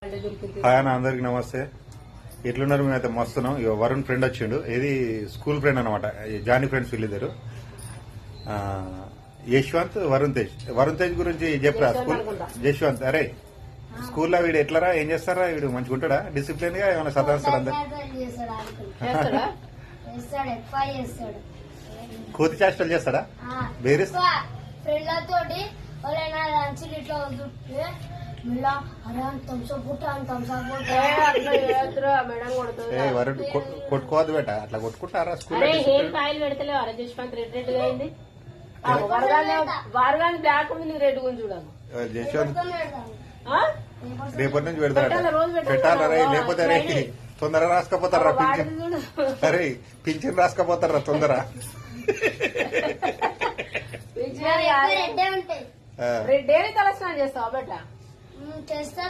Hi అన్న, అందరికి నమస్తే. ఎట్లున్నారు? మేమైతే మస్తున్నాం. ఇక వరుణ్ ఫ్రెండ్ వచ్చిండు. ఇది స్కూల్ ఫ్రెండ్ అనమాట, జానీ ఫ్రెండ్స్ వీళ్ళిద్దరు. యశ్వంత్, వరుణ్ తేజ్ గురించి చెప్పరా? స్కూల్ యశ్వంత్, అరే స్కూల్లో వీడు ఎట్లరా, ఏం చేస్తారా? వీడు మంచిగా ఉంటాడా? డిసిప్లిన్ గా ఏమైనా సతాస్తాడు? అందరు కోతి చేష్టలు చేస్తాడా? వేరే ఫ్రెండ్లతోటి ఇట్లా వరుణ్ కొట్టుకోవద్దు బేట, అట్లా కొట్టుకుంటారా స్కూల్? కాయలు పెడతలేవు అరే యశ్వంత్ రెడ్ గా అయింది. వారగాని బ్లాక్ ఉంది, రెడ్ గురించి చూడాలి. యశ్వంత్ రేపటి నుంచి పెట్టాలరా, లేకపోతే అరే తొందరగా రాసుకపోతారా పింఛన్? అరే పింఛన్ రాసుకపోతారా తొందర? రెడ్ తలస్నానం చేస్తావా బెట్ట? చేస్తా